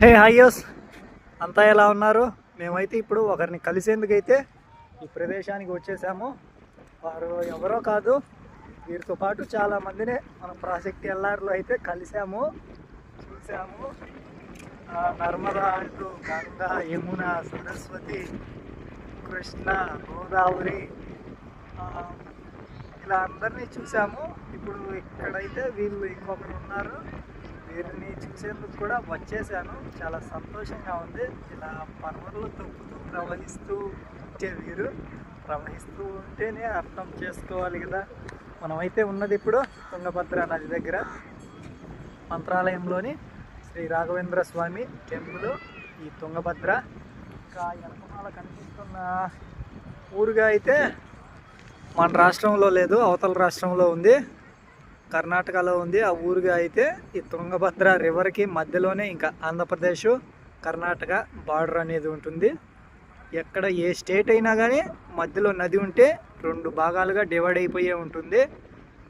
హాయ్యోస్ అంతా ఎలా ఉన్నారు? మేమైతే ఇప్పుడు ఒకరిని కలిసేందుకైతే ఈ ప్రదేశానికి వచ్చేసాము. వారు ఎవరో కాదు, వీరితో పాటు చాలామందిని మన ప్రాజెక్ట్ ఎల్ఆర్లో అయితే కలిసాము, చూసాము. నర్మదా అంటూ గంగా, యమున, సరస్వతి, కృష్ణ, గోదావరి ఇలా అందరినీ చూసాము. ఇప్పుడు ఇక్కడైతే వీళ్ళు ఇంకొకరు ఉన్నారు, వీరిని చూసేందుకు కూడా వచ్చేసాను. చాలా సంతోషంగా ఉంది. ఇలా పర్వతాలు తొక్కుతూ ప్రవహిస్తూ వీరు ప్రవహిస్తూ ఉంటేనే అర్థం చేసుకోవాలి కదా. మనమైతే ఉన్నది ఇప్పుడు తుంగభద్ర నది దగ్గర, మంత్రాలయంలోని శ్రీ రాఘవేంద్ర స్వామి టెంపుల్ ఈ తుంగభద్ర. ఇంకా వెనకమాల కనిపిస్తున్న ఊరుగా అయితే మన రాష్ట్రంలో లేదు, అవతల రాష్ట్రంలో ఉంది, కర్ణాటకలో ఉంది. ఆ ఊరుగా అయితే ఈ తుంగభద్ర రివర్కి మధ్యలోనే ఇంకా ఆంధ్రప్రదేశ్ కర్ణాటక బార్డర్ అనేది ఉంటుంది. ఎక్కడ ఏ స్టేట్ అయినా కానీ మధ్యలో నది ఉంటే రెండు భాగాలుగా డివైడ్ అయిపోయే ఉంటుంది.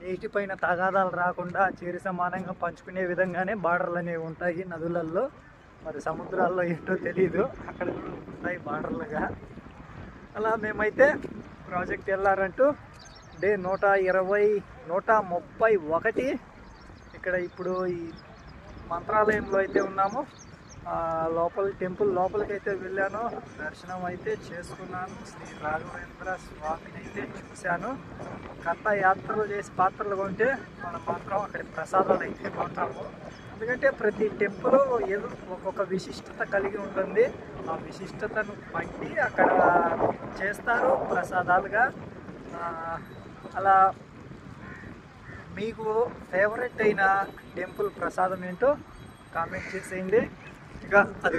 నీటిపైన తగాదాలు రాకుండా చేరి సమానంగా పంచుకునే విధంగానే బార్డర్లు అనేవి ఉంటాయి నదులలో. మరి సముద్రాల్లో ఏంటో తెలీదు, అక్కడ కూడా ఉంటాయి బార్డర్లుగా. అలా మేమైతే ప్రాజెక్ట్ వెళ్ళారంటూ డే 131 ఇక్కడ ఇప్పుడు ఈ మంత్రాలయంలో అయితే ఉన్నాము. టెంపుల్ లోపలికి అయితే వెళ్ళాను, దర్శనం అయితే చేసుకున్నాను. శ్రీ రాఘవేంద్ర స్వామిని అయితే చూశాను. కథ యాత్రలు చేసి పాత్రలు కొంటే మనం మాత్రం అక్కడి ప్రసాదాలు అయితే కొంటాము. ఎందుకంటే ప్రతి టెంపుల్ ఏదో ఒక్కొక్క విశిష్టత కలిగి ఉంటుంది. ఆ విశిష్టతను బట్టి అక్కడ చేస్తారు ప్రసాదాలుగా. అలా మీకు ఫేవరెట్ అయిన టెంపుల్ ప్రసాదం ఏంటో కామెంట్ చేసేయండి. ఇక అది